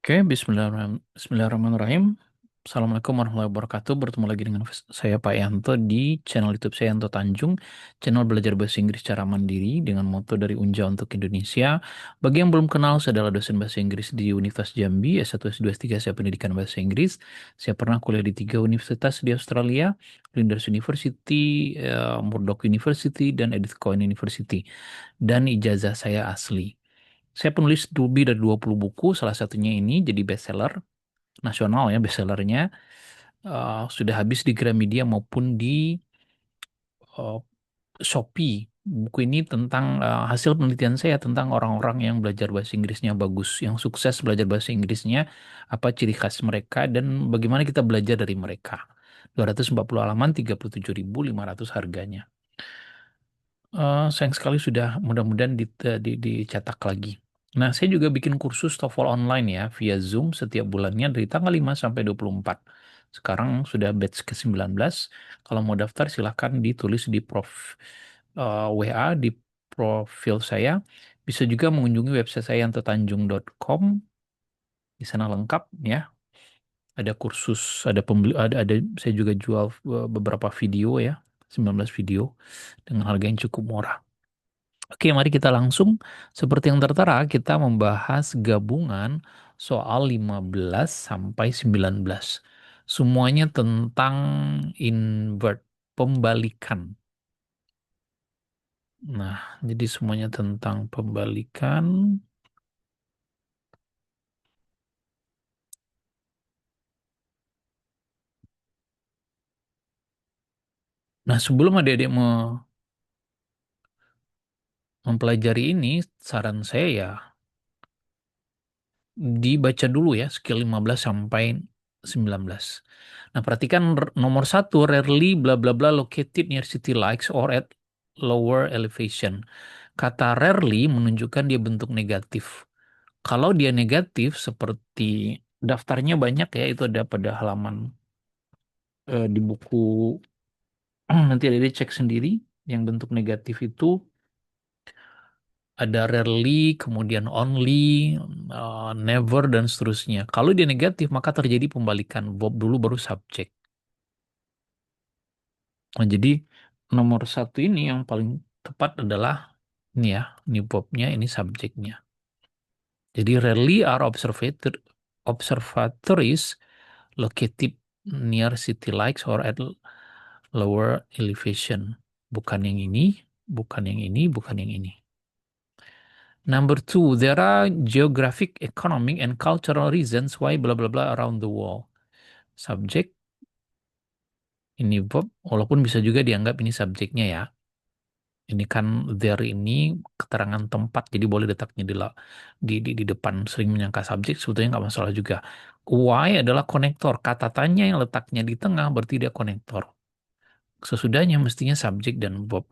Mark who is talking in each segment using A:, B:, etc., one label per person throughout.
A: Oke, Bismillahirrahmanirrahim. Assalamualaikum warahmatullahi wabarakatuh. Bertemu lagi dengan saya Pak Yanto di channel YouTube saya Yanto Tanjung, channel belajar bahasa Inggris secara mandiri dengan moto dari Unja untuk Indonesia. Bagi yang belum kenal, saya adalah dosen bahasa Inggris di Universitas Jambi, S1, S2, S3, saya pendidikan bahasa Inggris. Saya pernah kuliah di 3 universitas di Australia, Flinders University, Murdoch University, dan Edith Cowan University. Dan ijazah saya asli. Saya penulis lebih dari 20 buku, salah satunya ini jadi bestseller nasional ya, bestsellernya sudah habis di Gramedia maupun di eh, Shopee. Buku ini tentang hasil penelitian saya tentang orang-orang yang belajar bahasa Inggrisnya bagus, yang sukses belajar bahasa Inggrisnya, apa ciri khas mereka dan bagaimana kita belajar dari mereka. 240 halaman, 37.500 harganya. Sayang sekali sudah mudah-mudahan dicetak lagi. Nah, saya juga bikin kursus TOEFL online ya via Zoom setiap bulannya dari tanggal 5 sampai 24. Sekarang sudah batch ke-19. Kalau mau daftar silahkan ditulis di WA di profil saya. Bisa juga mengunjungi website saya yantotanjung.com. Di sana lengkap ya. Ada kursus, ada pembeli, ada saya juga jual beberapa video ya, 19 video dengan harga yang cukup murah. Oke, mari kita langsung seperti yang tertera kita membahas gabungan soal 15 sampai 19. Semuanya tentang invert, pembalikan. Nah, jadi semuanya tentang pembalikan. Nah, sebelum adik-adik mempelajari ini, saran saya ya dibaca dulu ya skill 15 sampai 19. Nah, perhatikan nomor satu, rarely bla bla bla located near city lights or at lower elevation. Kata rarely menunjukkan dia bentuk negatif. Kalau dia negatif seperti daftarnya banyak ya, itu ada pada halaman di buku nanti ada cek sendiri yang bentuk negatif itu ada rarely, kemudian only, never, dan seterusnya. Kalau dia negatif, maka terjadi pembalikan verb dulu baru subjek. Nah, jadi nomor satu ini yang paling tepat adalah ini ya, ini verbnya, ini subjeknya. Jadi rarely are observatories located near city lights or at lower elevation. Bukan yang ini, bukan yang ini, bukan yang ini. Number two, there are geographic, economic, and cultural reasons why blah blah blah around the world. Subjek, ini verb, walaupun bisa juga dianggap ini subjeknya ya. Ini kan there ini keterangan tempat, jadi boleh letaknya di depan. Sering menyangka subjek, sebetulnya nggak masalah juga. Why adalah konektor. Kata tanya yang letaknya di tengah berarti dia konektor. Sesudahnya mestinya subjek dan verb.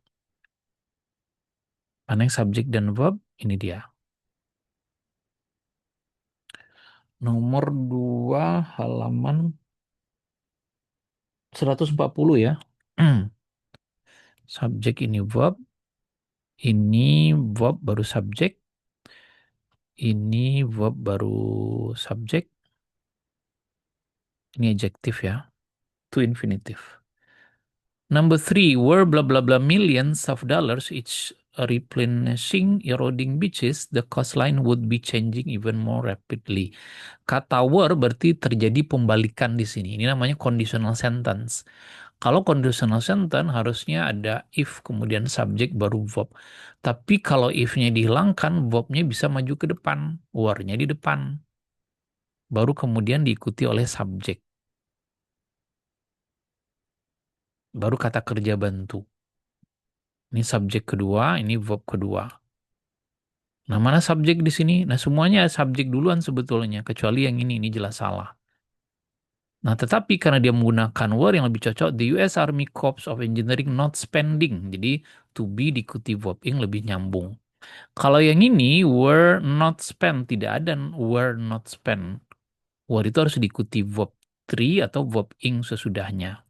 A: Mana yang subjek dan verb? Ini dia. Nomor 2 halaman 140 ya. Subjek ini verb baru subjek, ini verb baru subjek, ini adjektif ya, to infinitive. Number three, were blah blah blah millions of dollars each replenishing eroding beaches, the coastline would be changing even more rapidly. Kata were berarti terjadi pembalikan di sini. Ini namanya conditional sentence. Kalau conditional sentence harusnya ada if kemudian subjek baru verb. Tapi kalau if-nya dihilangkan, verbnya bisa maju ke depan, were-nya di depan. Baru kemudian diikuti oleh subjek. Baru kata kerja bantu. Ini subjek kedua, ini verb kedua. Nah, mana subjek di sini? Nah, semuanya subjek duluan sebetulnya, kecuali yang ini jelas salah. Nah, tetapi karena dia menggunakan were yang lebih cocok, the US Army Corps of Engineering not spending. Jadi, to be diikuti verb ing lebih nyambung. Kalau yang ini, were not spent. Tidak ada were not spent. Were itu harus diikuti verb three atau verb ing sesudahnya.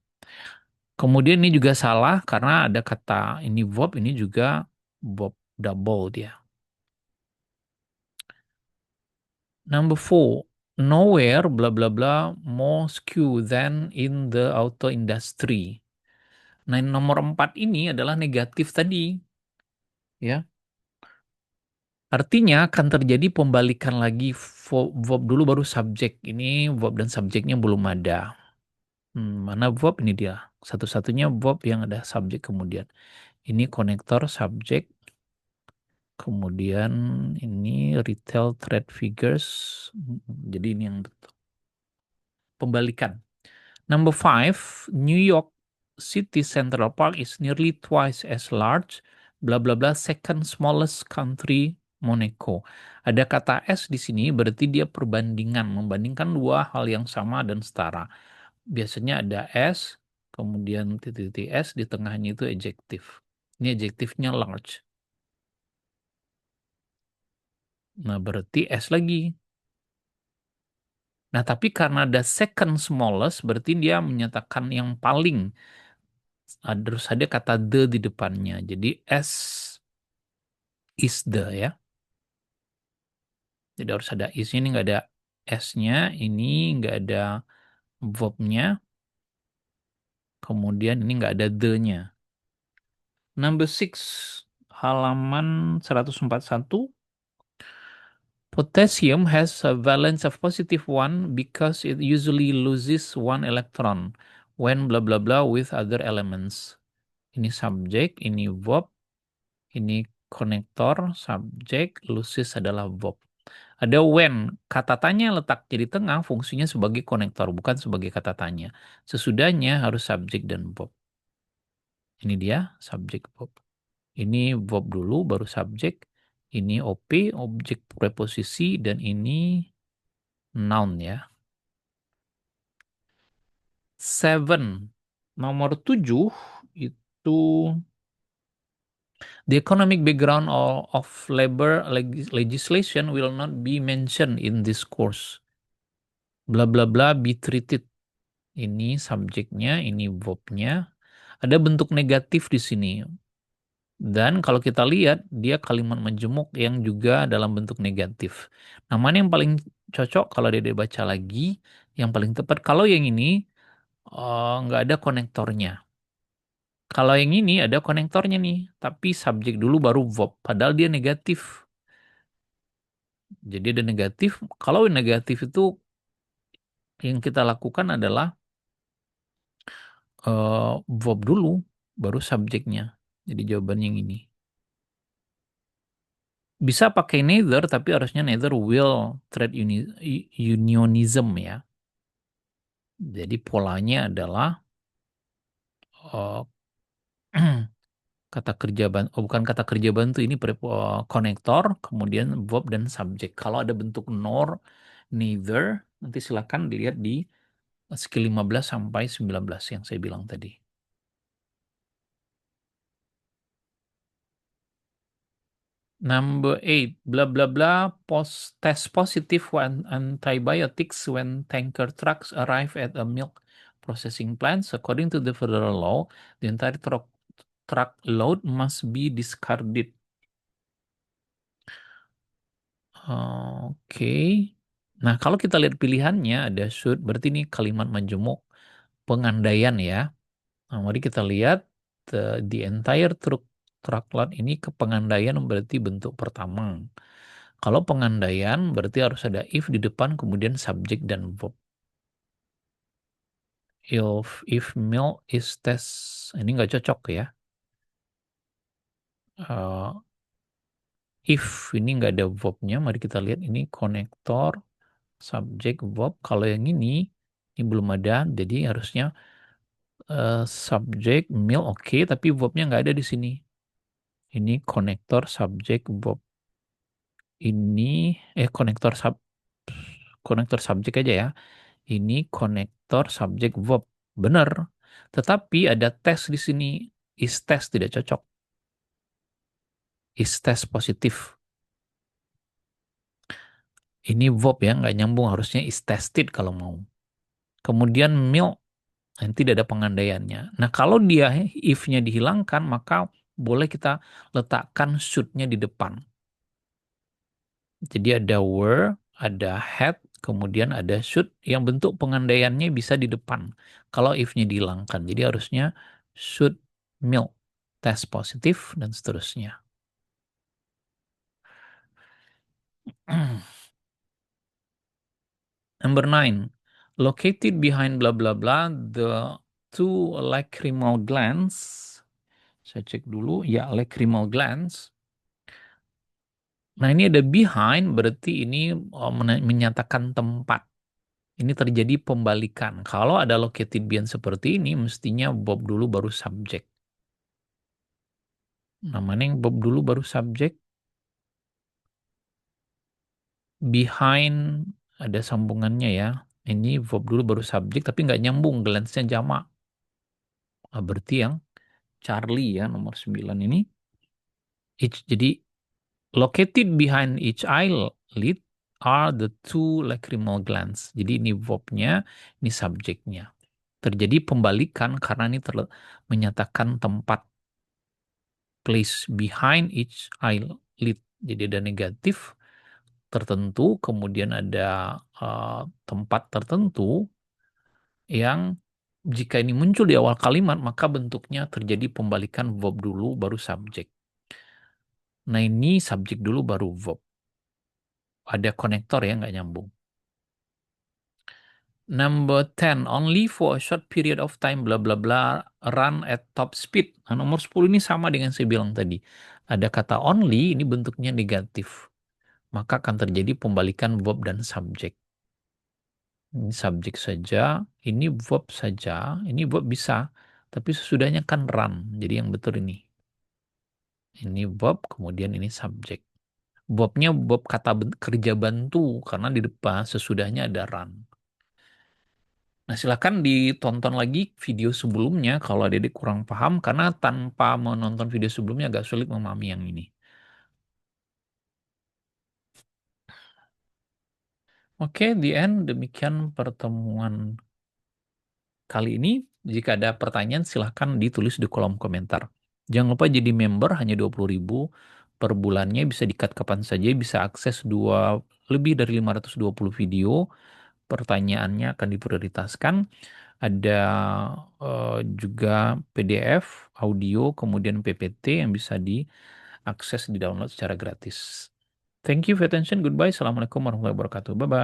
A: Kemudian ini juga salah karena ada kata ini verb, ini juga verb double dia. Number four, nowhere bla bla bla more skew than in the auto industry. Nah, nomor 4 ini adalah negatif tadi, ya. Artinya akan terjadi pembalikan lagi verb dulu baru subjek. Ini verb dan subjeknya belum ada. Mana verb ini dia? Satu-satunya verb yang ada subjek kemudian. Ini konektor subjek. Kemudian ini retail trade figures. Jadi ini yang betul. Pembalikan. Number 5, New York City Central Park is nearly twice as large, bla bla bla, second smallest country Monaco. Ada kata S di sini berarti dia perbandingan, membandingkan dua hal yang sama dan setara. Biasanya ada S, kemudian titik-titik S, di tengahnya itu adjektif. Ini adjektifnya large. Nah, berarti S lagi. Nah, tapi karena ada second smallest, berarti dia menyatakan yang paling. Harus ada kata the di depannya. Jadi S is the, ya. Jadi harus ada is, ini nggak ada S-nya, ini nggak ada verb-nya, kemudian ini nggak ada the-nya. Number 6, halaman 141. Potassium has a valence of positive 1 because it usually loses one electron when bla bla bla with other elements. Ini subjek, ini verb, ini konektor, subjek, loses adalah verb. Ada when, kata tanya letak di tengah, fungsinya sebagai konektor, bukan sebagai kata tanya. Sesudahnya harus subjek dan verb. Ini dia, subjek verb. Ini verb dulu, baru subjek. Ini OP, objek preposisi, dan ini noun, ya. 7. Nomor 7 itu the economic background of labor legislation will not be mentioned in this course. Bla bla bla be treated. Ini subjeknya, ini verbnya. Ada bentuk negatif di sini. Dan kalau kita lihat, dia kalimat menjemuk yang juga dalam bentuk negatif. Nah, mana yang paling cocok kalau dia baca lagi? Yang paling tepat, kalau yang ini nggak ada konektornya. Kalau yang ini ada konektornya nih, tapi subjek dulu baru verb. Padahal dia negatif. Jadi ada negatif. Kalau negatif itu yang kita lakukan adalah verb dulu, baru subjeknya. Jadi jawaban yang ini. Bisa pakai neither, tapi harusnya neither will trade unionism, ya. Jadi polanya adalah uh, kata kerja bantu, bukan kata kerja bantu, ini konektor, kemudian verb dan subjek. Kalau ada bentuk nor, neither, nanti silakan dilihat di skill 15 sampai 19 yang saya bilang tadi. Number 8, blah blah blah, test positive when antibiotics when tanker trucks arrive at a milk processing plant. According to the federal law, the entire truck load must be discarded. Oke. Nah, kalau kita lihat pilihannya ada should, berarti ini kalimat majemuk pengandaian, ya. Nah, mari kita lihat the entire truck load ini ke pengandaian berarti bentuk pertama. Kalau pengandaian berarti harus ada if di depan kemudian subjek dan verb. If milk is test, ini nggak cocok, ya. If ini nggak ada verbnya, mari kita lihat ini konektor, subjek, verb. Kalau yang ini belum ada, jadi harusnya subjek, milk, oke, tapi verbnya nggak ada di sini. Ini konektor, subjek, verb. Ini konektor subjek aja, ya. Ini konektor subjek verb. Benar. Tetapi ada tes di sini. Is test tidak cocok. Is test positif. Ini verb, ya, nggak nyambung. Harusnya is tested kalau mau. Kemudian milk, tidak ada pengandaiannya. Nah, kalau dia if-nya dihilangkan, maka boleh kita letakkan should-nya di depan. Jadi ada were, ada had, Kemudian ada should yang bentuk pengandaiannya bisa di depan. Kalau if-nya dihilangkan. Jadi harusnya should milk test positif dan seterusnya. Number 9. Located behind blah blah blah, the two lacrimal glands. Saya cek dulu. Ya, lacrimal glands. Nah, ini ada behind, berarti ini menyatakan tempat. Ini terjadi pembalikan. Kalau ada located behind seperti ini, mestinya verb dulu baru subjek. Nah, mana yang verb dulu baru subjek? Behind, ada sambungannya ya. Ini verb dulu baru subjek, tapi nggak nyambung. Glands-nya jamak. Nah, berarti yang Charlie ya, nomor 9 ini. Jadi, located behind each eyelid are the two lacrimal glands. Jadi ini verbnya, ini subjeknya. Terjadi pembalikan karena ini menyatakan tempat, place behind each eyelid. Jadi ada negatif tertentu, kemudian ada tempat tertentu yang jika ini muncul di awal kalimat, maka bentuknya terjadi pembalikan verb dulu, baru subjek. Nah, ini subjek dulu, baru verb. Ada konektor ya, nggak nyambung. Number 10, only for a short period of time, bla bla bla, run at top speed. Nah, nomor 10 ini sama dengan saya bilang tadi. Ada kata only, ini bentuknya negatif. Maka akan terjadi pembalikan verb dan subjek. Ini subjek saja, ini verb saja, ini verb bisa. Tapi sesudahnya kan run, jadi yang betul ini. Ini verb, kemudian ini subjek. Verbnya verb kata kerja bantu, karena di depan sesudahnya ada run. Nah, silakan ditonton lagi video sebelumnya kalau adik kurang paham, karena tanpa menonton video sebelumnya agak sulit memahami yang ini. Oke, the end. Demikian pertemuan kali ini. Jika ada pertanyaan, silahkan ditulis di kolom komentar. Jangan lupa jadi member, hanya 20.000 per bulannya, bisa di-cut kapan saja, bisa akses lebih dari 520 video. Pertanyaannya akan diprioritaskan. Ada juga PDF, audio, kemudian PPT yang bisa diakses, di download secara gratis. Thank you for attention. Goodbye. Assalamualaikum warahmatullahi wabarakatuh. Bye-bye.